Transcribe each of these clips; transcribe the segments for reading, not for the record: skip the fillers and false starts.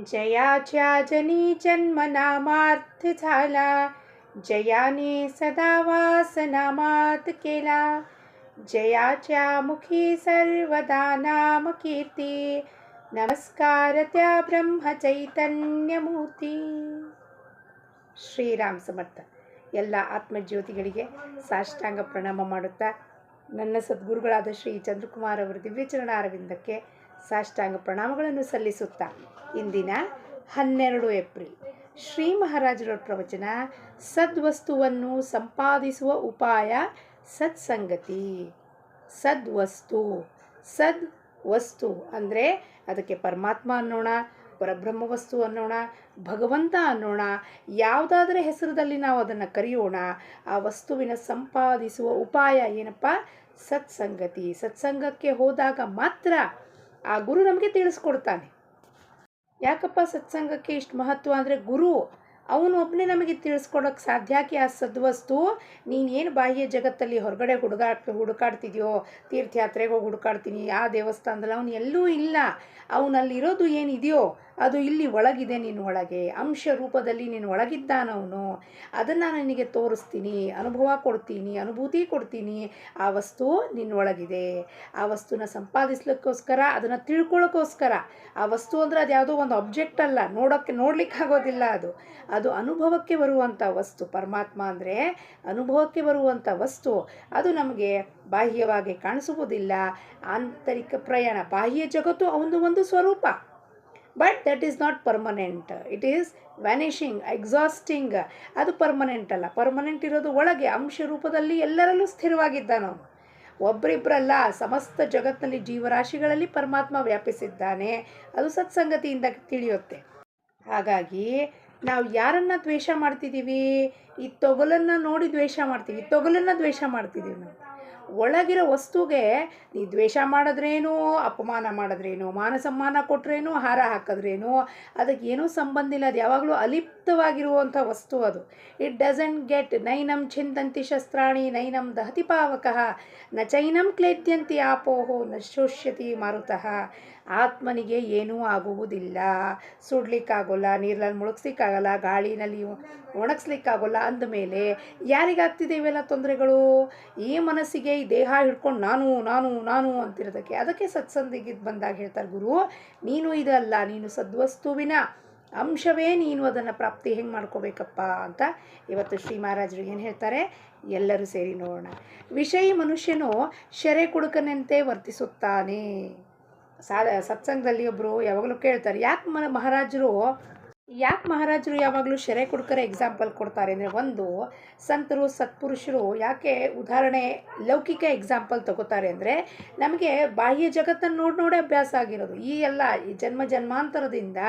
जयाच्या जनी जन्म नामार्थ झाला, जयाने सदा वास नामात केला. जयाच्या मुखी सर्वदा नाम कीर्ती, नमस्कार त्या ब्रह्म चैतन्य मूर्ती. ಶ್ರೀರಾಮ್ ಸಮರ್ಥ. ಎಲ್ಲ ಆತ್ಮಜ್ಯೋತಿಗಳಿಗೆ ಸಾಷ್ಟಾಂಗ ಪ್ರಣಾಮ ಮಾಡುತ್ತಾ ನನ್ನ ಸದ್ಗುರುಗಳಾದ ಶ್ರೀ ಚಂದ್ರಕುಮಾರ್ ಅವರ ದಿವ್ಯಚರಣಾರವಿಂದಕ್ಕೆ ಸಾಷ್ಟಾಂಗ ಪ್ರಣಾಮಗಳನ್ನು ಸಲ್ಲಿಸುತ್ತಾ ಇಂದಿನ 12 ಏಪ್ರಿಲ್ ಶ್ರೀ ಮಹಾರಾಜರವರ ಪ್ರವಚನ, ಸದ್ವಸ್ತುವನ್ನು ಸಂಪಾದಿಸುವ ಉಪಾಯ ಸತ್ಸಂಗತಿ. ಸದ್ವಸ್ತು, ಸದ್ವಸ್ತು ಅಂದರೆ ಅದಕ್ಕೆ ಪರಮಾತ್ಮ ಅನ್ನೋಣ, ಪರಬ್ರಹ್ಮ ವಸ್ತು ಅನ್ನೋಣ, ಭಗವಂತ ಅನ್ನೋಣ, ಯಾವುದಾದರೆ ಹೆಸರದಲ್ಲಿ ನಾವು ಅದನ್ನು ಕರೆಯೋಣ. ಆ ವಸ್ತುವಿನ ಸಂಪಾದಿಸುವ ಉಪಾಯ ಏನಪ್ಪ? ಸತ್ಸಂಗತಿ. ಸತ್ಸಂಗಕ್ಕೆ ಹೋದಾಗ ಮಾತ್ರ ಆ ಗುರು ನಮಗೆ ತಿಳಿಸ್ಕೊಡ್ತಾನೆ. ಯಾಕಪ್ಪ ಸತ್ಸಂಗಕ್ಕೆ ಇಷ್ಟು ಮಹತ್ವ ಅಂದರೆ, ಗುರು ಅವನು ಒಬ್ಬನೇ ನಮಗೆ ತಿಳಿಸ್ಕೊಡೋಕ್ಕೆ ಸಾಧ್ಯ. ಯಾಕೆ? ಆ ಸದ್ವಸ್ತು ನೀನೇನು ಬಾಹ್ಯ ಜಗತ್ತಲ್ಲಿ ಹೊರಗಡೆ ಹುಡುಕಾಡ್ತಿದ್ಯೋ, ತೀರ್ಥಯಾತ್ರೆಗೆ ಹೋಗಿ ಹುಡುಕಾಡ್ತೀನಿ ಆ ದೇವಸ್ಥಾನದಲ್ಲಿ, ಅವನು ಎಲ್ಲೂ ಇಲ್ಲ. ಅವನಲ್ಲಿರೋದು ಏನಿದೆಯೋ ಅದು ಇಲ್ಲಿ ಒಳಗಿದೆ, ನಿನ್ನ ಒಳಗೆ ಅಂಶ ರೂಪದಲ್ಲಿ ನಿನ್ನ ಒಳಗಿದ್ದಾನವನು. ಅದನ್ನು ನಿನಗೆ ತೋರಿಸ್ತೀನಿ, ಅನುಭವ ಕೊಡ್ತೀನಿ, ಅನುಭೂತಿ ಕೊಡ್ತೀನಿ. ಆ ವಸ್ತು ನಿನ್ನೊಳಗಿದೆ. ಆ ವಸ್ತುನ ಸಂಪಾದಿಸ್ಲಿಕ್ಕೋಸ್ಕರ, ಅದನ್ನು ತಿಳ್ಕೊಳ್ಳೋಕ್ಕೋಸ್ಕರ. ಆ ವಸ್ತು ಅಂದರೆ ಅದು ಯಾವುದೋ ಒಂದು ಆಬ್ಜೆಕ್ಟ್ ಅಲ್ಲ, ನೋಡಲಿಕ್ಕಾಗೋದಿಲ್ಲ. ಅದು ಅನುಭವಕ್ಕೆ ಬರುವಂಥ ವಸ್ತು. ಪರಮಾತ್ಮ ಅಂದರೆ ಅನುಭವಕ್ಕೆ ಬರುವಂಥ ವಸ್ತು. ಅದು ನಮಗೆ ಬಾಹ್ಯವಾಗಿ ಕಾಣಿಸುವುದಿಲ್ಲ. ಆಂತರಿಕ ಪ್ರಯಾಣ, ಬಾಹ್ಯ ಜಗತ್ತು ಅವನದು ಒಂದು ಸ್ವರೂಪ. But that is not permanent. It is vanishing, exhausting. ಅದು ಪರ್ಮನೆಂಟ್ ಅಲ್ಲ. ಪರ್ಮನೆಂಟ್ ಇರೋದು ಒಳಗೆ ಅಂಶ ರೂಪದಲ್ಲಿ ಎಲ್ಲರಲ್ಲೂ ಸ್ಥಿರವಾಗಿದ್ದಾನವನು. ಒಬ್ಬರಿಬ್ಬರಲ್ಲ, ಸಮಸ್ತ ಜಗತ್ತಿನಲ್ಲಿ ಜೀವರಾಶಿಗಳಲ್ಲಿ ಪರಮಾತ್ಮ ವ್ಯಾಪಿಸಿದ್ದಾನೆ. ಅದು ಸತ್ಸಂಗತಿಯಿಂದ ತಿಳಿಯುತ್ತೆ. ಹಾಗಾಗಿ ನಾವು ಯಾರನ್ನು ದ್ವೇಷ ಮಾಡ್ತಿದ್ದೀವಿ? ಈ ತೊಗಲನ್ನು ನೋಡಿ ದ್ವೇಷ ಮಾಡ್ತೀವಿ, ತೊಗಲನ್ನು ದ್ವೇಷ ಮಾಡ್ತಿದ್ದೀವಿ ನಾವು. ಒಳಗಿರೋ ವಸ್ತುಗೆ ನೀ ದ್ವೇಷ ಮಾಡಿದ್ರೇನು, ಅಪಮಾನ ಮಾಡಿದ್ರೇನು, ಮಾನಸಮ್ಮಾನ ಕೊಟ್ರೇನು, ಹಾರ ಹಾಕಿದ್ರೇನು, ಅದಕ್ಕೆ ಏನೂ ಸಂಬಂಧ ಇಲ್ಲ. ಅದು ಯಾವಾಗಲೂ ಅಲಿಪ್ತವಾಗಿರುವಂಥ ವಸ್ತು ಅದು. ಇಟ್ ಡಸಂಟ್ ಗೆಟ್ ನೈನಂ ಛಿಂದಂತಿ ಶಸ್ತ್ರಾಣಿ ನೈನಂ ದಹತಿ ಪಾವಕಃ ನ ಚೈನಂ ಕ್ಲೇದ್ಯಂತಿ ಆಪೋಹೋ ನ ಶೋಷ್ಯತಿ ಮಾರುತಃ. ಆತ್ಮನಿಗೆ ಏನೂ ಆಗುವುದಿಲ್ಲ. ಸುಡ್ಲಿಕ್ಕಾಗೋಲ್ಲ, ನೀರಲ್ಲಿ ಮುಳುಗಿಸ್ಲಿಕ್ಕಾಗಲ್ಲ, ಗಾಳಿನಲ್ಲಿ ಒಣಗಿಸ್ಲಿಕ್ಕಾಗೋಲ್ಲ. ಅಂದಮೇಲೆ ಯಾರಿಗಾಗ್ತಿದೆ ಇವೆಲ್ಲ ತೊಂದರೆಗಳು? ಈ ಮನಸ್ಸಿಗೆ, ಈ ದೇಹ ಹಿಡ್ಕೊಂಡು ನಾನು ನಾನು ನಾನು ಅಂತಿರೋದಕ್ಕೆ. ಅದಕ್ಕೆ ಸತ್ಸಂಗಿಗೆ ಬಂದಾಗ ಹೇಳ್ತಾರೆ ಗುರು, ನೀನು ಇದಲ್ಲ, ನೀನು ಸದ್ವಸ್ತುವಿನ ಅಂಶವೇ ನೀನು. ಅದನ್ನು ಪ್ರಾಪ್ತಿ ಹೆಂಗೆ ಮಾಡ್ಕೋಬೇಕಪ್ಪ ಅಂತ ಇವತ್ತು ಶ್ರೀ ಮಹಾರಾಜರು ಏನು ಹೇಳ್ತಾರೆ ಎಲ್ಲರೂ ಸೇರಿ ನೋಡೋಣ. ವಿಷಯಿ ಮನುಷ್ಯನು ಶೆರೆ ಕುಡುಕನಂತೆ ವರ್ತಿಸುತ್ತಾನೆ. ಸತ್ಸಂಗದಲ್ಲಿ ಒಬ್ಬರು ಯಾವಾಗಲೂ ಕೇಳ್ತಾರೆ, ಯಾಕೆ ಮಹಾರಾಜರು ಯಾವಾಗಲೂ ಶೆರೆ ಕುಡುಕರ ಎಕ್ಸಾಂಪಲ್ ಕೊಡ್ತಾರೆ ಅಂದರೆ, ಒಂದು ಸಂತರು ಸತ್ಪುರುಷರು ಯಾಕೆ ಉದಾಹರಣೆ ಲೌಕಿಕ ಎಕ್ಸಾಂಪಲ್ ತಗೋತಾರೆ ಅಂದರೆ, ನಮಗೆ ಬಾಹ್ಯ ಜಗತ್ತನ್ನು ನೋಡೇ ಅಭ್ಯಾಸ ಆಗಿರೋದು. ಈ ಜನ್ಮಾಂತರದಿಂದ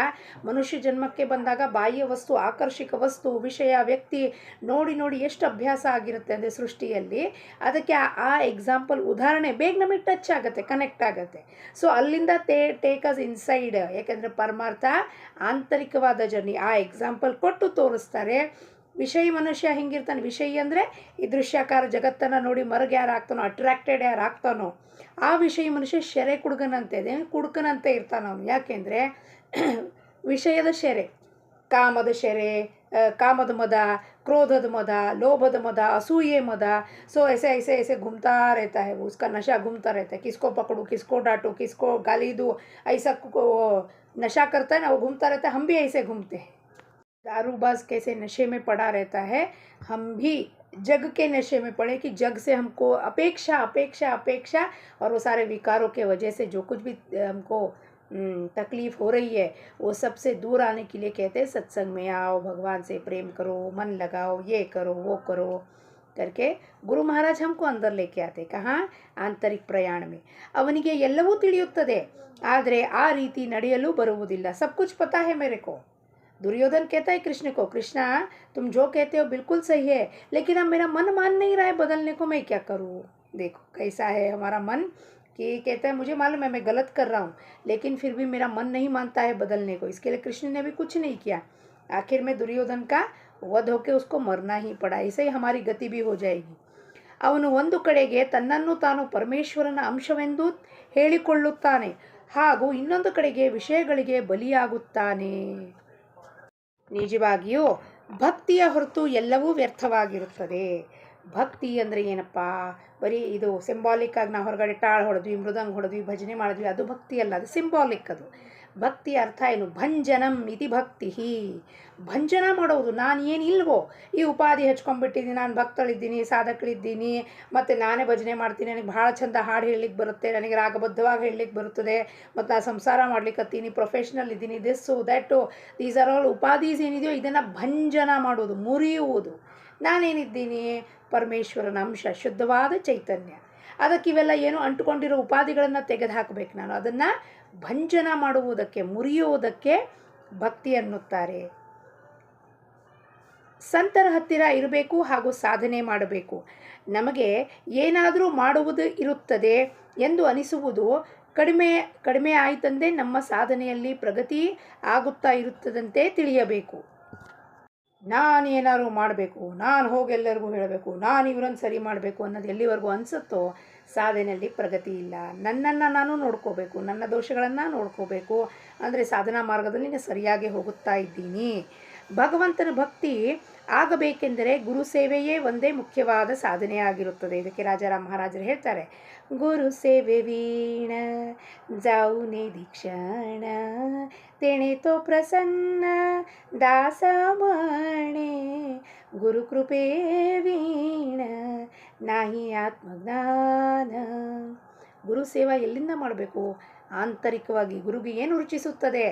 ಮನುಷ್ಯ ಜನ್ಮಕ್ಕೆ ಬಂದಾಗ ಬಾಹ್ಯ ವಸ್ತು, ಆಕರ್ಷಕ ವಸ್ತು, ವಿಷಯ, ವ್ಯಕ್ತಿ ನೋಡಿ ಎಷ್ಟು ಅಭ್ಯಾಸ ಆಗಿರುತ್ತೆ ಅಂದರೆ ಸೃಷ್ಟಿಯಲ್ಲಿ. ಅದಕ್ಕೆ ಆ ಎಕ್ಸಾಂಪಲ್ ಉದಾಹರಣೆ ಬೇಗ ನಮಗೆ ಟಚ್ ಆಗುತ್ತೆ, ಕನೆಕ್ಟ್ ಆಗುತ್ತೆ. ಸೊ ಅಲ್ಲಿಂದ ಟೇಕ್ ಅಸ್ ಇನ್ಸೈಡ್. ಯಾಕೆಂದರೆ ಪರಮಾರ್ಥ ಆಂತರಿಕವಾದ ಜರ್ನಿ. ಆ ಎಕ್ಸಾಂಪಲ್ ಕೊಟ್ಟು ತೋರಿಸ್ತಾರೆ. ವಿಷಯಿ ಮನುಷ್ಯ ಹೆಂಗಿರ್ತಾನೆ? ವಿಷಯಿ ಅಂದರೆ ಈ ದೃಶ್ಯಾಕಾರ ಜಗತ್ತನ್ನು ನೋಡಿ ಮರಗೆ ಯಾರು ಆಗ್ತಾನೋ, ಅಟ್ರಾಕ್ಟೆಡ್ ಯಾರು ಆಗ್ತಾನೋ ಆ ವಿಷಯಿ ಮನುಷ್ಯ ಶೆರೆ ಕುಡುಕನಂತೆ ಇರ್ತಾನೆ ಅವನು. ಯಾಕೆಂದರೆ ವಿಷಯದ ಶೆರೆ, ಕಾಮದ ಶೆರೆ, ಕಾಮದ ಮದ, क्रोधद मदा, लोभद मदा, असूये मदा. सो ऐसे घूमता रहता है वो, उसका नशा घूमता रहता है. किसको पकड़ूँ, किसको डांटूँ, किसको गाली दूँ, ऐसा नशा करता है ना, वो घूमता रहता है. हम भी ऐसे घूमते हैं. दारूबाज कैसे नशे में पड़ा रहता है, हम भी जग के नशे में पड़े कि जग से हमको अपेक्षा और वो सारे विकारों के वजह से जो कुछ भी हमको तकलीफ़ हो रही है, वो सबसे दूर आने के लिए कहते हैं सत्संग में आओ, भगवान से प्रेम करो, मन लगाओ, ये करो वो करो करके गुरु महाराज हमको अंदर लेके आते. कहाँ? आंतरिक प्रयाण में. ಅವನಿಗೆ ಎಲ್ಲವೂ ತಿಳಿಯುತ್ತದೆ, ಆದರೆ ಆ ರೀತಿ ನಡೆಯಲು ಬರುವುದಿಲ್ಲ. सब कुछ पता है मेरे को. दुर्योधन कहता है कृष्ण को, कृष्णा तुम जो कहते हो बिल्कुल सही है, लेकिन अब मेरा मन मान नहीं रहा है बदलने को, मैं क्या करूँ? देखो कैसा है हमारा मन कि कहता है मुझे मालूम है मैं गलत कर रहा हूँ, लेकिन फिर भी मेरा मन नहीं मानता है बदलने को. इसके लिए कृष्ण ने भी कुछ नहीं किया. आखिर में दुर्योधन का वध होके उसको मरना ही पड़ा. ऐसे ही हमारी गति भी हो जाएगी. ಅವನು ಒಂದು ಕಡೆಗೆ ತನ್ನನ್ನು ತಾನು ಪರಮೇಶ್ವರನ ಅಂಶವೆಂದು ಹೇಳಿಕೊಳ್ಳುತ್ತಾನೆ. ಹಾಗೂ ಇನ್ನೊಂದು ಕಡೆಗೆ ವಿಷಯಗಳಿಗೆ ಬಲಿಯಾಗುತ್ತಾನೆ. ನಿಜವಾಗಿಯೂ ಭಕ್ತಿಯ ಹೊರತು ಎಲ್ಲವೂ ವ್ಯರ್ಥವಾಗಿರುತ್ತದೆ. ಭಕ್ತಿ ಅಂದರೆ ಏನಪ್ಪ? ಬರೀ ಇದು ಸಿಂಬಾಲಿಕ್ ಆಗಿ ನಾವು ಹೊರಗಡೆ ಟಾಳು ಹೊಡೆದ್ವಿ, ಮೃದಂಗ ಹೊಡೆದ್ವಿ, ಭಜನೆ ಮಾಡಿದ್ವಿ, ಅದು ಭಕ್ತಿ ಅಲ್ಲ, ಅದು ಸಿಂಬಾಲಿಕ್. ಅದು ಭಕ್ತಿ ಅರ್ಥ ಏನು? ಭಂಜನಂ ಇತಿ ಭಕ್ತಿ. ಭಂಜನ ಮಾಡೋದು. ನಾನು ಏನಿಲ್ವೋ ಈ ಉಪಾಧಿ ಹಚ್ಕೊಂಡ್ಬಿಟ್ಟಿದ್ದೀನಿ, ನಾನು ಭಕ್ತಳಿದ್ದೀನಿ, ಸಾಧಕಳಿದ್ದೀನಿ, ಮತ್ತು ನಾನೇ ಭಜನೆ ಮಾಡ್ತೀನಿ, ನನಗೆ ಭಾಳ ಚಂದ ಹಾಡು ಹೇಳಲಿಕ್ಕೆ ಬರುತ್ತೆ, ನನಗೆ ರಾಗಬದ್ಧವಾಗಿ ಹೇಳಲಿಕ್ಕೆ ಬರುತ್ತದೆ, ಮತ್ತು ನಾನು ಸಂಸಾರ ಮಾಡ್ಲಿಕ್ಕತ್ತೀನಿ, ಪ್ರೊಫೆಷ್ನಲ್ ಇದ್ದೀನಿ, this that, these are all ಉಪಾಧೀಸ್ ಏನಿದೆಯೋ ಇದನ್ನು ಭಂಜನ ಮಾಡೋದು, ಮುರಿಯುವುದು. ನಾನೇನಿದ್ದೀನಿ? ಪರಮೇಶ್ವರನ ಅಂಶ, ಶುದ್ಧವಾದ ಚೈತನ್ಯ. ಅದಕ್ಕೆ ಇವೆಲ್ಲ ಏನು ಅಂಟುಕೊಂಡಿರೋ ಉಪಾಧಿಗಳನ್ನು ತೆಗೆದು ಹಾಕಬೇಕು ನಾನು. ಅದನ್ನು ಭಂಜನ ಮಾಡುವುದಕ್ಕೆ, ಮುರಿಯುವುದಕ್ಕೆ ಭಕ್ತಿ ಅನ್ನುತ್ತಾರೆ. ಸಂತರ ಹತ್ತಿರ ಇರಬೇಕು ಹಾಗೂ ಸಾಧನೆ ಮಾಡಬೇಕು. ನಮಗೆ ಏನಾದರೂ ಮಾಡುವುದು ಇರುತ್ತದೆ ಎಂದು ಅನಿಸುವುದು ಕಡಿಮೆ ಆಯಿತಂದೇ ನಮ್ಮ ಸಾಧನೆಯಲ್ಲಿ ಪ್ರಗತಿ ಆಗುತ್ತಾ ಇರುತ್ತದಂತೆ ತಿಳಿಯಬೇಕು. ನಾನು ಏನಾದ್ರು ಮಾಡಬೇಕು, ನಾನು ಹೋಗಿ ಎಲ್ಲರಿಗೂ ಹೇಳಬೇಕು, ನಾನು ಇವರನ್ನು ಸರಿ ಮಾಡಬೇಕು ಅನ್ನೋದು ಎಲ್ಲಿವರೆಗೂ ಅನಿಸುತ್ತೋ ಸಾಧನೆಯಲ್ಲಿ ಪ್ರಗತಿ ಇಲ್ಲ. ನನ್ನನ್ನು ನಾನು ನೋಡ್ಕೋಬೇಕು, ನನ್ನ ದೋಷಗಳನ್ನು ನೋಡ್ಕೋಬೇಕು, ಅಂದರೆ ಸಾಧನಾ ಮಾರ್ಗದಲ್ಲಿ ನಾನು ಸರಿಯಾಗಿ ಹೋಗುತ್ತಾ ಇದ್ದೀನಿ. ಭಗವಂತನ ಭಕ್ತಿ ಆಗಬೇಕೆಂದರೆ ಗುರು ಸೇವೆಯೇ ಒಂದೇ ಮುಖ್ಯವಾದ ಸಾಧನೆಯಾಗಿರುತ್ತದೆ. ಇದಕ್ಕೆ ರಾಜಾರಾಮ್ ಮಹಾರಾಜರು ಹೇಳ್ತಾರೆ, ಗುರು ಸೇವೆ ವೀಣ ಜಾವುನೆ ದೀಕ್ಷಾಣ तेणे तो प्रसन्न दासमणे गुरु कृपे वीण नाही ಆತ್ಮಜ್ಞಾನ. ಗುರು ಸೇವಾ ಎಲ್ಲಿಂದ ಮಾಡಬೇಕು? ಆಂತರಿಕವಾಗಿ. ಗುರುಗೆ ಏನು ರುಚಿಸುತ್ತದೆ?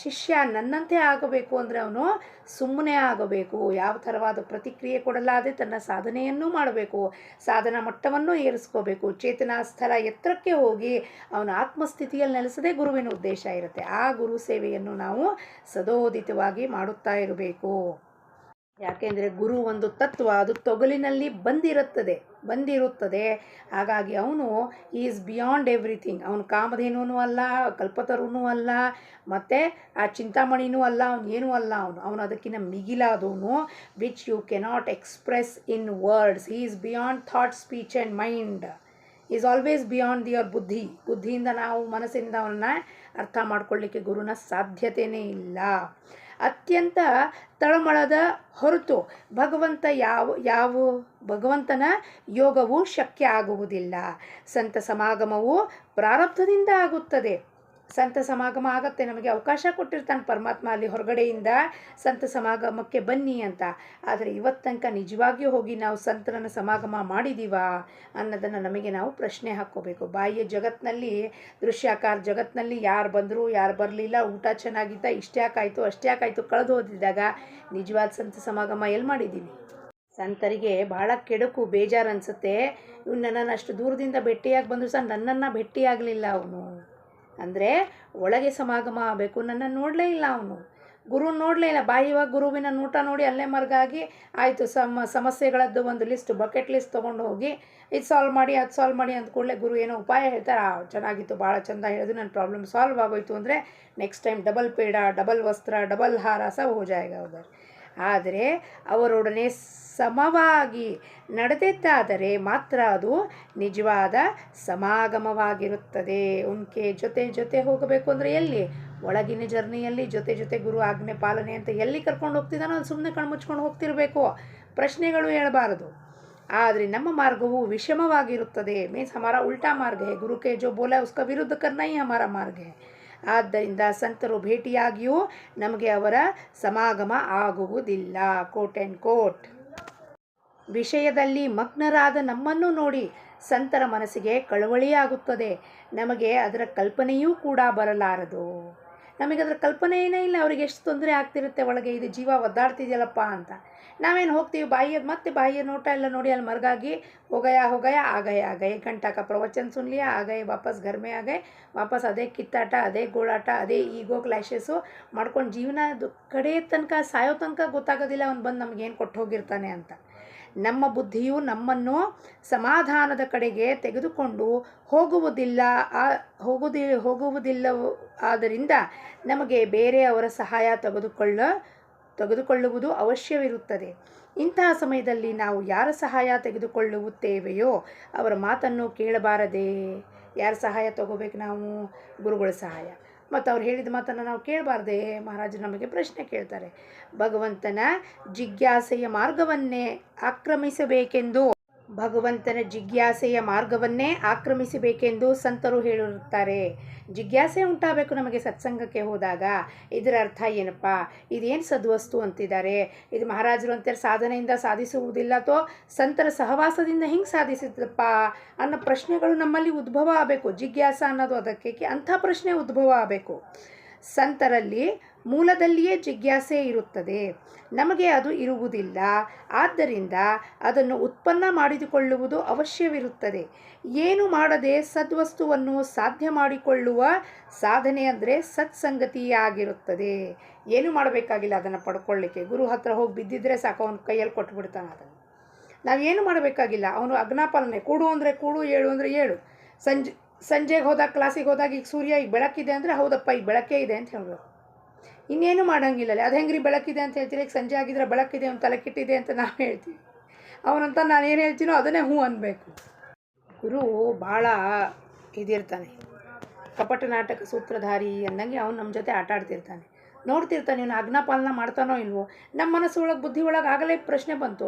ಶಿಷ್ಯ ನನ್ನಂತೆ ಆಗಬೇಕು ಅಂದರೆ ಅವನು ಸುಮ್ಮನೆ ಆಗಬೇಕು, ಯಾವ ಥರವಾದ ಪ್ರತಿಕ್ರಿಯೆ ಕೊಡಲಾದೆ ತನ್ನ ಸಾಧನೆಯನ್ನೂ ಮಾಡಬೇಕು, ಸಾಧನಾ ಮಟ್ಟವನ್ನು ಏರಿಸ್ಕೋಬೇಕು, ಚೇತನಾ ಸ್ಥಳ ಎತ್ತರಕ್ಕೆ ಹೋಗಿ ಅವನ ಆತ್ಮಸ್ಥಿತಿಯಲ್ಲಿ ನೆಲೆಸದೆ ಗುರುವಿನ ಉದ್ದೇಶ ಇರುತ್ತೆ. ಆ ಗುರು ಸೇವೆಯನ್ನು ನಾವು ಸದೋದಿತವಾಗಿ ಮಾಡುತ್ತಾ ಇರಬೇಕು. ಯಾಕೆಂದರೆ ಗುರು ಒಂದು ತತ್ವ, ಅದು ತೊಗಲಿನಲ್ಲಿ ಬಂದಿರುತ್ತದೆ. ಹಾಗಾಗಿ ಅವನು ಈಸ್ ಬಿಯಾಂಡ್ ಎವ್ರಿಥಿಂಗ್. ಅವನು ಕಾಮಧೇನೂ ಅಲ್ಲ, ಕಲ್ಪತರೂ ಅಲ್ಲ, ಮತ್ತು ಆ ಚಿಂತಾಮಣಿನೂ ಅಲ್ಲ, ಅವನೇನೂ ಅಲ್ಲ. ಅವನು ಅದಕ್ಕಿಂತ ಮಿಗಿಲಾದವನು, which you cannot express in words. He is beyond thought, speech and mind. Is always beyond your ಬುದ್ಧಿಯಿಂದ ನಾವು ಮನಸ್ಸಿಂದ ಅವನ್ನ ಅರ್ಥ ಮಾಡ್ಕೊಳ್ಳಿಕ್ಕೆ ಗುರುನ ಸಾಧ್ಯತೆಯೇ ಇಲ್ಲ. ಅತ್ಯಂತ ತಳಮಳದ ಹೊರತು ಭಗವಂತನ ಯೋಗವು ಶಕ್ಯ ಆಗುವುದಿಲ್ಲ. ಸಂತ ಸಮಾಗಮವು ಪ್ರಾರಬ್ಧದಿಂದ ಆಗುತ್ತದೆ. ಸಂತ ಸಮಾಗಮ ಆಗತ್ತೆ, ನಮಗೆ ಅವಕಾಶ ಕೊಟ್ಟಿರ್ತಾನೆ ಪರಮಾತ್ಮ ಅಲ್ಲಿ ಹೊರಗಡೆಯಿಂದ ಸಂತ ಸಮಾಗಮಕ್ಕೆ ಬನ್ನಿ ಅಂತ. ಆದರೆ ಇವತ್ತಂಕ ನಿಜವಾಗಿಯೂ ಹೋಗಿ ನಾವು ಸಂತರನ್ನು ಸಮಾಗಮ ಮಾಡಿದ್ದೀವಾ ಅನ್ನೋದನ್ನು ನಮಗೆ ನಾವು ಪ್ರಶ್ನೆ ಹಾಕ್ಕೋಬೇಕು. ಬಾಹ್ಯ ಜಗತ್ತಿನಲ್ಲಿ, ದೃಶ್ಯಾಕಾರ ಜಗತ್ತಿನಲ್ಲಿ ಯಾರು ಬಂದರು, ಯಾರು ಬರಲಿಲ್ಲ, ಊಟ ಚೆನ್ನಾಗಿದ್ದ, ಇಷ್ಟ್ಯಾಕಾಯಿತು ಅಷ್ಟ್ಯಾಕಾಯಿತು ಕಳೆದು ಹೋದಿದ್ದಾಗ ನಿಜವಾದ ಸಂತ ಸಮಾಗಮ ಎಲ್ಲಿ ಮಾಡಿದ್ದೀವಿ? ಸಂತರಿಗೆ ಬಹಳ ಕೆಡುಕು, ಬೇಜಾರು ಅನಿಸುತ್ತೆ. ಇವ್ನು ನನ್ನನ್ನು ಅಷ್ಟು ದೂರದಿಂದ ಭೇಟಿಯಾಗಿ ಬಂದರೂ ಸಹ ನನ್ನನ್ನು ಭೇಟಿಯಾಗಲಿಲ್ಲ ಅವನು. ಅಂದರೆ ಒಳಗೆ ಸಮಾಗಮ ಆಗಬೇಕು. ನನ್ನನ್ನು ನೋಡಲೇ ಇಲ್ಲ ಅವನು, ಗುರು ನೋಡಲೇ ಇಲ್ಲ. ಬಾಹ್ಯವಾಗಿ ಗುರುವಿನ ನೋಟ ನೋಡಿ ಅಲ್ಲೇ ಮರ್ಗಾಗಿ ಆಯಿತು, ಸಮಸ್ಯೆಗಳದ್ದು ಒಂದು ಬಕೆಟ್ ಲಿಸ್ಟ್ ತೊಗೊಂಡು ಹೋಗಿ ಇದು ಸಾಲ್ವ್ ಮಾಡಿ ಅದು ಸಾಲ್ವ್ ಮಾಡಿ ಅಂದ ಕೂಡಲೇ ಗುರು ಏನೋ ಉಪಾಯ ಹೇಳ್ತಾರೆ, ಚೆನ್ನಾಗಿತ್ತು, ಭಾಳ ಚೆಂದ ಹೇಳಿದ್ರು, ನನ್ನ ಪ್ರಾಬ್ಲಮ್ ಸಾಲ್ವ್ ಆಗೋಯ್ತು ಅಂದರೆ next time double peda, double ವಸ್ತ್ರ, ಡಬಲ್ ಹಾರ ಸಹ ಹೋ ಜಾಯೇಗಾ ಉಧರ್. ಆದರೆ ಅವರೊಡನೆ ಸಮವಾಗಿ ನಡೆದಿದ್ದಾದರೆ ಮಾತ್ರ ಅದು ನಿಜವಾದ ಸಮಾಗಮವಾಗಿರುತ್ತದೆ. ಉನ್ಕೆ ಜೊತೆ ಹೋಗಬೇಕು ಅಂದರೆ ಎಲ್ಲಿ? ಒಳಗಿನ ಜರ್ನಿಯಲ್ಲಿ ಜೊತೆ ಗುರು ಆಜ್ಞೆ ಪಾಲನೆ ಅಂತ ಎಲ್ಲಿ ಕರ್ಕೊಂಡು ಹೋಗ್ತಿದ್ದಾನೋ ಅದು ಸುಮ್ಮನೆ ಕಣ್ಮುಚ್ಕೊಂಡು ಹೋಗ್ತಿರಬೇಕು, ಪ್ರಶ್ನೆಗಳು ಹೇಳಬಾರದು. ಆದರೆ ನಮ್ಮ ಮಾರ್ಗವು ವಿಷಮವಾಗಿರುತ್ತದೆ. ಮೀನ್ಸ್ ಹಮಾರ ಉಲ್ಟಾ ಮಾರ್ಗ ಹೇ, ಗುರು ಕೆ ಜೋ ಬೋಲಾ ಉಸ್ಕಾ ವಿರುದ್ಧ ಕರ್ನಾ ಹಿ ಹಮಾರ ಮಾರ್ಗ ಹೇ. ಆದ್ದರಿಂದ ಸಂತರು ಭೇಟಿಯಾಗಿಯೂ ನಮಗೆ ಅವರ ಸಮಾಗಮ ಆಗುವುದಿಲ್ಲ. Quote and quote. ವಿಷಯದಲ್ಲಿ ಮಗ್ನರಾದ ನಮ್ಮನ್ನು ನೋಡಿ ಸಂತರ ಮನಸ್ಸಿಗೆ ಕಳವಳಿಯಾಗುತ್ತದೆ. ನಮಗೆ ಅದರ ಕಲ್ಪನೆಯೂ ಕೂಡ ಬರಲಾರದು. ನಮಗೆ ಅದರ ಕಲ್ಪನೆಯೇ ಇಲ್ಲ, ಅವರಿಗೆ ಎಷ್ಟು ತೊಂದರೆ ಆಗ್ತಿರುತ್ತೆ ಒಳಗೆ, ಇದು ಜೀವ ಒದ್ದಾಡ್ತಿದೆಯಲ್ಲಪ್ಪ ಅಂತ. ನಾವೇನು ಹೋಗ್ತೀವಿ ಬಾಹ್ಯ ನೋಟ ಎಲ್ಲ ನೋಡಿ ಅಲ್ಲಿ ಮರ್ಗಾಗಿ ಹೋಗಯ ಆಗಯ ಗಂಟಾ ಕಾ ಪ್ರವಚನ ಸುನ್ ಲಿಯಾ ಆಗಯ ವಾಪಸ್ ಘರ್ ಮೇ ಆಗಯ ವಾಪಸ್ ಅದೇ ಕಿತ್ತಾಟ, ಅದೇ ಗೋಳಾಟ, ಅದೇ ಈಗೋ ಕ್ಲಾಶಸ್ಸು ಮಾಡ್ಕೊಂಡು ಜೀವನ ಕಡೆ ತನಕ ಸಾಯೋ ತನಕ ಗೊತ್ತಾಗೋದಿಲ್ಲ ಅವನು ಬಂದು ನಮಗೇನು ಕೊಟ್ಟು ಹೋಗಿರ್ತಾನೆ ಅಂತ. ನಮ್ಮ ಬುದ್ಧಿಯು ನಮ್ಮನ್ನು ಸಮಾಧಾನದ ಕಡೆಗೆ ತೆಗೆದುಕೊಂಡು ಹೋಗುವುದಿಲ್ಲ. ಆದ್ದರಿಂದ ನಮಗೆ ಬೇರೆಯವರ ಸಹಾಯ ತೆಗೆದುಕೊಳ್ಳುವುದು ಅವಶ್ಯವಿರುತ್ತದೆ. ಇಂತಹ ಸಮಯದಲ್ಲಿ ನಾವು ಯಾರ ಸಹಾಯ ತೆಗೆದುಕೊಳ್ಳುತ್ತೇವೆಯೋ ಅವರ ಮಾತನ್ನು ಕೇಳಬಾರದೇ? ಯಾರ ಸಹಾಯ ತೊಗೋಬೇಕು ನಾವು? ಗುರುಗಳ ಸಹಾಯ. ಮತ್ತು ಅವ್ರು ಹೇಳಿದ ಮಾತನ್ನು ನಾವು ಕೇಳಬಾರ್ದೇ? ಮಹಾರಾಜರು ನಮಗೆ ಪ್ರಶ್ನೆ ಕೇಳ್ತಾರೆ. ಭಗವಂತನ ಜಿಜ್ಞಾಸೆಯ ಮಾರ್ಗವನ್ನೇ ಆಕ್ರಮಿಸಬೇಕೆಂದು ಸಂತರು ಹೇಳಿರುತ್ತಾರೆ. ಜಿಜ್ಞಾಸೆ ಉಂಟಾಗಬೇಕು ನಮಗೆ ಸತ್ಸಂಗಕ್ಕೆ ಹೋದಾಗ. ಇದರ ಅರ್ಥ ಏನಪ್ಪ? ಇದೇನು ಸದ್ವಸ್ತು ಅಂತಿದ್ದಾರೆ? ಇದು ಮಹಾರಾಜರು ಅಂತಾರೆ ಸಾಧನೆಯಿಂದ ಸಾಧಿಸುವುದಿಲ್ಲ ಅಥವಾ ಸಂತರ ಸಹವಾಸದಿಂದ ಹಿಂಗೆ ಸಾಧಿಸಿದಪ್ಪ ಅನ್ನೋ ಪ್ರಶ್ನೆಗಳು ನಮ್ಮಲ್ಲಿ ಉದ್ಭವ ಆಗಬೇಕು. ಜಿಜ್ಞಾಸ ಅನ್ನೋದು ಅದಕ್ಕೆ ಅಂಥ ಪ್ರಶ್ನೆ ಉದ್ಭವ ಆಗಬೇಕು. ಸಂತರಲ್ಲಿ ಮೂಲದಲ್ಲಿಯೇ ಜಿಜ್ಞಾಸೆ ಇರುತ್ತದೆ, ನಮಗೆ ಅದು ಇರುವುದಿಲ್ಲ. ಆದ್ದರಿಂದ ಅದನ್ನು ಉತ್ಪನ್ನ ಮಾಡಿಕೊಳ್ಳುವುದು ಅವಶ್ಯವಿರುತ್ತದೆ. ಏನು ಮಾಡದೆ ಸದ್ವಸ್ತುವನ್ನು ಸಾಧ್ಯ ಮಾಡಿಕೊಳ್ಳುವ ಸಾಧನೆ ಅಂದರೆ ಸತ್ಸಂಗತಿಯಾಗಿರುತ್ತದೆ. ಏನು ಮಾಡಬೇಕಾಗಿಲ್ಲ ಅದನ್ನು ಪಡ್ಕೊಳ್ಳಿಕ್ಕೆ. ಗುರು ಹತ್ರ ಹೋಗಿ ಬಿದ್ದಿದ್ರೆ ಸಾಕು, ಅವನ ಕೈಯಲ್ಲಿ ಕೊಟ್ಬಿಡ್ತಾನೆ ಅದನ್ನು. ನಾವೇನು ಮಾಡಬೇಕಾಗಿಲ್ಲ. ಅವನು ಆಜ್ಞಾಪಾಲನೆ, ಕೂಡು ಅಂದರೆ ಕೂಡು, ಏಳು ಅಂದರೆ ಏಳು. ಸಂಜೆಗೆ ಹೋದಾಗ, ಕ್ಲಾಸಿಗೆ ಹೋದಾಗ, ಈಗ ಸೂರ್ಯ ಈಗ ಬೆಳಕಿದೆ ಅಂದರೆ ಹೌದಪ್ಪ ಈಗ ಬೆಳಕೇ ಇದೆ ಅಂತ ಹೇಳಬೇಕು. ಇನ್ನೇನು ಮಾಡೋಂಗಿಲ್ಲ. ಅದು ಹೆಂಗ್ರಿ ಬೆಳಕಿದೆ ಅಂತ ಹೇಳ್ತೀರಿ? ಈಗ ಸಂಜೆ ಆಗಿದ್ರೆ ಬೆಳಕಿದೆ, ಅವ್ನು ತಲೆ ಕೆಟ್ಟಿದೆ ಅಂತ ನಾವು ಹೇಳ್ತೀವಿ. ಅವನಂತ ನಾನು ಏನು ಹೇಳ್ತೀನೋ ಅದನ್ನೇ ಹ್ಞೂ ಅನ್ಬೇಕು. ಗುರು ಭಾಳ ಇದಿರ್ತಾನೆ, ಕಪಟ ನಾಟಕ ಸೂತ್ರಧಾರಿ ಅಂದಂಗೆ ಅವ್ನು ನಮ್ಮ ಜೊತೆ ಆಟ ಆಡ್ತಿರ್ತಾನೆ. ನೋಡ್ತಿರ್ತಾನೆ ಇವನು ಆಜ್ಞಾಪಾಲನ ಮಾಡ್ತಾನೋ ಇಲ್ವೋ. ನಮ್ಮ ಮನಸ್ಸು ಒಳಗೆ, ಬುದ್ಧಿ ಒಳಗೆ ಆಗಲೇ ಪ್ರಶ್ನೆ ಬಂತು,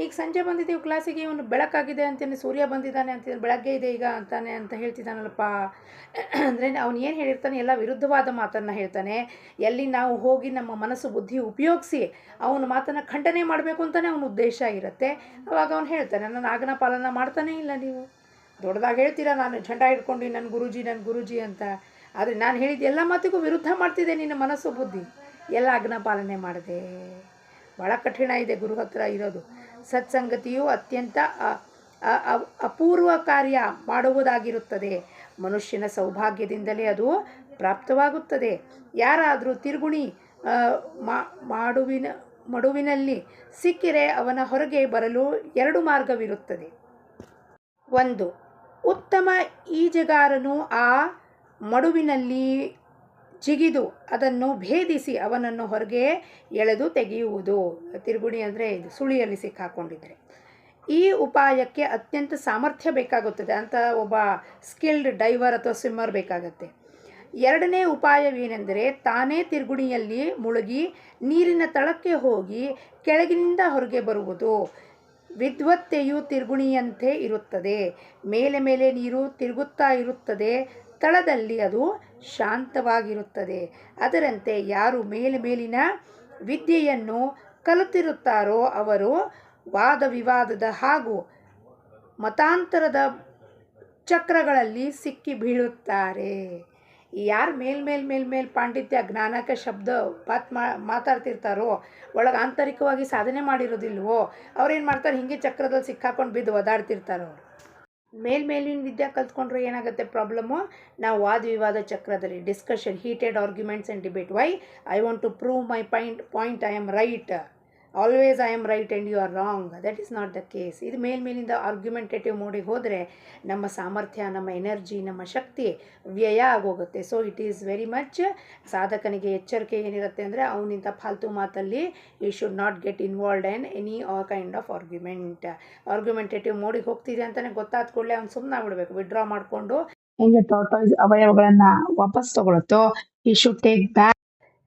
ಈಗ ಸಂಜೆ ಬಂದಿದ್ದೀವಿ ಕ್ಲಾಸಿಗೆ, ಇವನು ಬೆಳಕಾಗಿದೆ ಅಂತಾನೆ, ಸೂರ್ಯ ಬಂದಿದ್ದಾನೆ ಅಂತಿದ್ದಾನೆ, ಬೆಳಗ್ಗೆ ಇದೆ ಈಗ ಅಂತಾನೆ ಅಂತ ಹೇಳ್ತಿದ್ದಾನಲ್ಲಪ್ಪ. ಅಂದರೆ ಅವನು ಏನು ಹೇಳಿರ್ತಾನೆ? ಎಲ್ಲ ವಿರುದ್ಧವಾದ ಮಾತನ್ನು ಹೇಳ್ತಾನೆ. ಎಲ್ಲಿ ನಾವು ಹೋಗಿ ನಮ್ಮ ಮನಸ್ಸು ಬುದ್ಧಿ ಉಪಯೋಗಿಸಿ ಅವನ ಮಾತನ್ನು ಖಂಡನೆ ಮಾಡಬೇಕು ಅಂತಲೇ ಅವನ ಉದ್ದೇಶ ಇರುತ್ತೆ. ಅವಾಗ ಅವನು ಹೇಳ್ತಾನೆ, ನನ್ನ ಆಜ್ಞಾ ಪಾಲನ ಮಾಡ್ತಾನೇ ಇಲ್ಲ ನೀವು. ದೊಡ್ಡದಾಗಿ ಹೇಳ್ತೀರಾ ನಾನು ಝಂಡ ಹಿಡ್ಕೊಂಡು ನನ್ನ ಗುರೂಜಿ ಅಂತ. ಆದರೆ ನಾನು ಹೇಳಿದ ಎಲ್ಲ ಮಾತಿಗೂ ವಿರುದ್ಧ ಮಾಡ್ತಿದ್ದೆ ನಿನ್ನ ಮನಸ್ಸು ಬುದ್ಧಿ. ಎಲ್ಲ ಆಜ್ಞಾ ಪಾಲನೆ ಮಾಡಿದೆ. ಭಾಳ ಕಠಿಣ ಇದೆ ಗುರು ಹತ್ರ ಇರೋದು. ಸತ್ಸಂಗತಿಯು ಅತ್ಯಂತ ಅಪೂರ್ವ ಕಾರ್ಯ ಮಾಡುವುದಾಗಿರುತ್ತದೆ. ಮನುಷ್ಯನ ಸೌಭಾಗ್ಯದಿಂದಲೇ ಅದು ಪ್ರಾಪ್ತವಾಗುತ್ತದೆ. ಯಾರಾದರೂ ತಿರುಗುಣಿ ಮಡುವಿನಲ್ಲಿ ಸಿಕ್ಕಿರೆ ಅವನ ಹೊರಗೆ ಬರಲು 2 ಮಾರ್ಗವಿರುತ್ತದೆ. 1. ಉತ್ತಮ ಈಜುಗಾರನು ಆ ಮಡುವಿನಲ್ಲಿ ಜಿಗಿದು ಅದನ್ನು ಭೇದಿಸಿ ಅವನನ್ನು ಹೊರಗೆ ಎಳೆದು ತೆಗೆಯುವುದು. ತಿರುಗುಣಿ ಅಂದರೆ ಇದು ಸುಳಿಯಲ್ಲಿ ಸಿಕ್ಕಾಕೊಂಡಿದ್ರೆ. ಈ ಉಪಾಯಕ್ಕೆ ಅತ್ಯಂತ ಸಾಮರ್ಥ್ಯ ಬೇಕಾಗುತ್ತದೆ ಅಂತ ಒಬ್ಬ ಸ್ಕಿಲ್ಡ್ ಡೈವರ್ ಅಥವಾ ಸ್ವಿಮ್ಮರ್ ಬೇಕಾಗತ್ತೆ. 2ನೇ ಉಪಾಯವೇನೆಂದರೆ ತಾನೇ ತಿರುಗುಣಿಯಲ್ಲಿ ಮುಳುಗಿ ನೀರಿನ ತಳಕ್ಕೆ ಹೋಗಿ ಕೆಳಗಿನಿಂದ ಹೊರಗೆ ಬರುವುದು. ವಿದ್ವತ್ತೆಯು ತಿರುಗುಣಿಯಂತೆ ಇರುತ್ತದೆ. ಮೇಲೆ ಮೇಲೆ ನೀರು ತಿರುಗುತ್ತಾ ಇರುತ್ತದೆ, ತಳದಲ್ಲಿ ಅದು ಶಾಂತವಾಗಿರುತ್ತದೆ. ಅದರಂತೆ ಯಾರು ಮೇಲಿನ ವಿದ್ಯೆಯನ್ನು ಕಲಿತಿರುತ್ತಾರೋ ಅವರು ವಾದ ವಿವಾದದ ಹಾಗೂ ಮತಾಂತರದ ಚಕ್ರಗಳಲ್ಲಿ ಸಿಕ್ಕಿ ಬೀಳುತ್ತಾರೆ. ಯಾರು ಮೇಲ್ ಪಾಂಡಿತ್ಯ ಜ್ಞಾನಕ ಶಬ್ದ ಮಾತಾಡ್ತಿರ್ತಾರೋ, ಒಳಗೆ ಆಂತರಿಕವಾಗಿ ಸಾಧನೆ ಮಾಡಿರೋದಿಲ್ವೋ, ಅವ್ರೇನು ಮಾಡ್ತಾರೆ, ಹೀಗೆ ಚಕ್ರದಲ್ಲಿ ಸಿಕ್ಕಾಕೊಂಡು ಬಿದ್ದು ಒದಾಡ್ತಿರ್ತಾರೆ. ಅವರು ಮೇಲಿನ ವಿದ್ಯೆ ಕಲ್ತ್ಕೊಂಡ್ರೆ ಏನಾಗುತ್ತೆ ಪ್ರಾಬ್ಲಮ್ಮು? ನಾವು ವಾದ ವಿವಾದ ಚಕ್ರದಲ್ಲಿ discussion, heated arguments and debate. Why I want to prove my point, I am right, always I am right and you are wrong. That is not the case. ಇದು ಮೇಲಿಂದ ಆರ್ಗ್ಯುಮೆಂಟೇಟಿವ್ ಮೋಡಿಗೆ ಹೋದರೆ ನಮ್ಮ ಸಾಮರ್ಥ್ಯ, ನಮ್ಮ ಎನರ್ಜಿ, ನಮ್ಮ ಶಕ್ತಿ ವ್ಯಯ ಆಗೋಗುತ್ತೆ. So it is very much ಸಾಧಕನಿಗೆ ಎಚ್ಚರಿಕೆ ಏನಿರುತ್ತೆ ಅಂದರೆ ಅವನಿಂದ ಫಾಲ್ತು ಮಾತಲ್ಲಿ you should not get involved in any kind of argumentative ಮೋಡಿಗೆ ಹೋಗ್ತಿದೆ ಅಂತಲೇ ಗೊತ್ತಾದ ಕೂಡಲೇ ಅವ್ನು ಸುಮ್ಮನೆ ಬಿಡಬೇಕು, ವಿಡ್ರಾ ಮಾಡಿಕೊಂಡು ಹೆಂಗೆ ಟಾರ್ಟಾಯ್ಸ್ ಅವಯವಗಳನ್ನು ವಾಪಸ್ ತಗೊಳುತ್ತೋ, ಈ should take back.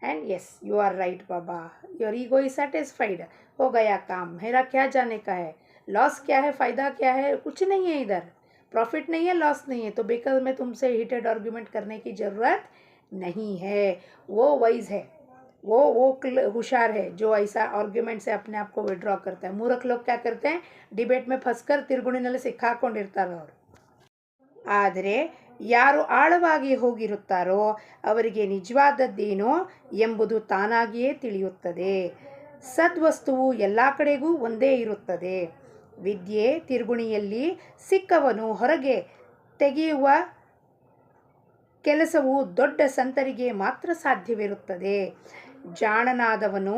And yes, you are right Baba, your ego is satisfied, हो गया काम, मेरा क्या जाने का है, लॉस क्या है, फ़ायदा क्या है, कुछ नहीं है इधर, प्रॉफिट नहीं है, लॉस नहीं है, तो बेकार में तुमसे हीटेड आर्ग्यूमेंट करने की ज़रूरत नहीं है. वो वाइज है, वो होशियार है जो ऐसा आर्ग्यूमेंट से अपने आप को विड्रॉ करता है. मूर्ख लोग क्या करते हैं, डिबेट में फंसकर तिरगुಣಿನಲ್ಲಿ ಸಿಕ್ಕಾಕೊಂಡಿರ್ತಾರೆ ಅವರು. ಆದರೆ ಯಾರು ಆಳವಾಗಿ ಹೋಗಿರುತ್ತಾರೋ ಅವರಿಗೆ ನಿಜವಾದದ್ದೇನೋ ಎಂಬುದು ತಾನಾಗಿಯೇ ತಿಳಿಯುತ್ತದೆ. ಸದ್ವಸ್ತುವು ಎಲ್ಲ ಕಡೆಗೂ ಒಂದೇ ಇರುತ್ತದೆ. ವಿದ್ಯೆ ತಿರುಗುಣಿಯಲ್ಲಿ ಸಿಕ್ಕವನು ಹೊರಗೆ ತೆಗೆಯುವ ಕೆಲಸವು ದೊಡ್ಡ ಸಂತರಿಗೆ ಮಾತ್ರ ಸಾಧ್ಯವಿರುತ್ತದೆ. ಜಾಣನಾದವನು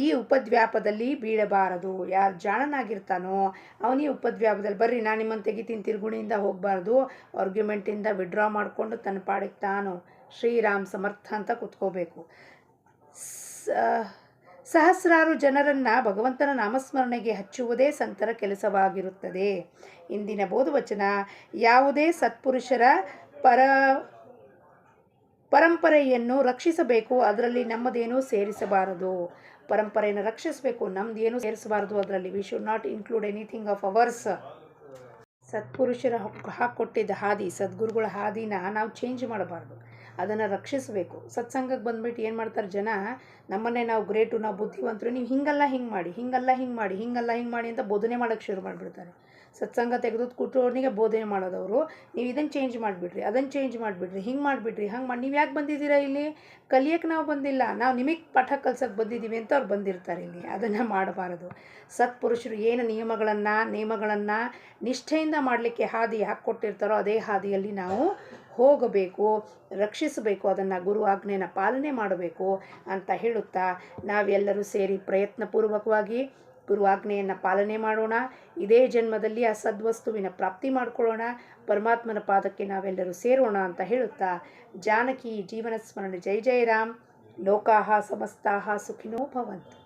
ಈ ಉಪದ್ವ್ಯಾಪದಲ್ಲಿ ಬೀಳಬಾರದು. ಯಾರು ಜಾಣನಾಗಿರ್ತಾನೋ ಅವನೀ ಉಪದ್ವ್ಯಾಪದಲ್ಲಿ, ಬರ್ರಿ ನಾನು ನಿಮ್ಮನ್ನು ತೆಗಿತೀನಿ, ತಿರುಗುಣಿಯಿಂದ ಹೋಗಬಾರ್ದು, ಆರ್ಗ್ಯುಮೆಂಟಿಂದ ವಿಡ್ರಾ ಮಾಡಿಕೊಂಡು ತನ್ನ ಪಾಡಿಗೆ ತಾನು ಶ್ರೀರಾಮ್ ಸಮರ್ಥ ಅಂತ ಕೂತ್ಕೋಬೇಕು. ಸಹಸ್ರಾರು ಜನರನ್ನು ಭಗವಂತನ ನಾಮಸ್ಮರಣೆಗೆ ಹಚ್ಚುವುದೇ ಸಂತರ ಕೆಲಸವಾಗಿರುತ್ತದೆ. ಇಂದಿನ ಬೋಧವಚನ: ಯಾವುದೇ ಸತ್ಪುರುಷರ ಪರಂಪರೆಯನ್ನು ರಕ್ಷಿಸಬೇಕು, ಅದರಲ್ಲಿ ನಮ್ಮದೇನೂ ಸೇರಿಸಬಾರದು. ಪರಂಪರೆಯನ್ನು ರಕ್ಷಿಸಬೇಕು, ನಮ್ಮದೇನು ಸೇರಿಸಬಾರದು ಅದರಲ್ಲಿ. We should not include anything of ours. ಸತ್ಪುರುಷರ ಹಾಕ್ಕೊಟ್ಟಿದ್ದ ಹಾದಿ, ಸದ್ಗುರುಗಳ ಹಾದಿನ ನಾವು ಚೇಂಜ್ ಮಾಡಬಾರ್ದು, ಅದನ್ನು ರಕ್ಷಿಸಬೇಕು. ಸತ್ಸಂಗಕ್ಕೆ ಬಂದ್ಬಿಟ್ಟು ಏನು ಮಾಡ್ತಾರೆ ಜನ, ನಮ್ಮನ್ನೇ ನಾವು ಗ್ರೇಟು, ನಾವು ಬುದ್ಧಿವಂತರು, ನೀವು ಹಿಂಗಲ್ಲ ಹಿಂಗೆ ಮಾಡಿ, ಹಿಂಗಲ್ಲ ಹಿಂಗೆ ಮಾಡಿ, ಹಿಂಗಲ್ಲ ಹಿಂಗೆ ಮಾಡಿ ಅಂತ ಬೋಧನೆ ಮಾಡೋಕ್ಕೆ ಶುರು ಮಾಡಿಬಿಡ್ತಾರೆ. ಸತ್ಸಂಗ ತೆಗೆದು ಕೂಟೋನಿಗೆ ಬೋಧನೆ ಮಾಡೋದವರು, ನೀವು ಇದನ್ನು ಚೇಂಜ್ ಮಾಡಿಬಿಡ್ರಿ, ಅದನ್ನು ಚೇಂಜ್ ಮಾಡಿಬಿಡ್ರಿ, ಹಿಂಗೆ ಮಾಡಿಬಿಡ್ರಿ, ಹಂಗೆ ಮಾಡಿ. ನೀವು ಯಾಕೆ ಬಂದಿದ್ದೀರಾ ಇಲ್ಲಿ? ಕಲಿಯೋಕ್ಕೆ ನಾವು ಬಂದಿಲ್ಲ, ನಾವು ನಿಮಗೆ ಪಾಠ ಕಲ್ಸೋಕ್ಕೆ ಬಂದಿದ್ದೀವಿ ಅಂತ ಅವ್ರು ಬಂದಿರ್ತಾರೆ ಇಲ್ಲಿ. ಅದನ್ನು ಮಾಡಬಾರದು. ಸತ್ಪುರುಷರು ಏನು ನೇಮಗಳನ್ನು ನಿಷ್ಠೆಯಿಂದ ಮಾಡಲಿಕ್ಕೆ ಹಾದಿ ಹಾಕ್ಕೊಟ್ಟಿರ್ತಾರೋ ಅದೇ ಹಾದಿಯಲ್ಲಿ ನಾವು ಹೋಗಬೇಕು, ರಕ್ಷಿಸಬೇಕು, ಅದನ್ನು ಗುರು ಆಜ್ಞೆನ ಪಾಲನೆ ಮಾಡಬೇಕು ಅಂತ ಹೇಳುತ್ತಾ, ನಾವೆಲ್ಲರೂ ಸೇರಿ ಪ್ರಯತ್ನಪೂರ್ವಕವಾಗಿ ಗುರು ಆಜ್ಞೆಯನ್ನು ಪಾಲನೆ ಮಾಡೋಣ. ಇದೇ ಜನ್ಮದಲ್ಲಿ ಆ ಸದ್ವಸ್ತುವಿನ ಪ್ರಾಪ್ತಿ ಮಾಡಿಕೊಳ್ಳೋಣ, ಪರಮಾತ್ಮನ ಪಾದಕ್ಕೆ ನಾವೆಲ್ಲರೂ ಸೇರೋಣ ಅಂತ ಹೇಳುತ್ತಾ, ಜಾನಕಿ ಜೀವನ ಸ್ಮರಣೆ. ಜೈ ಜೈ ರಾಮ್. ಲೋಕಾಹ ಸಮಸ್ತಾಹ ಸುಖಿನೋ ಭವಂತು.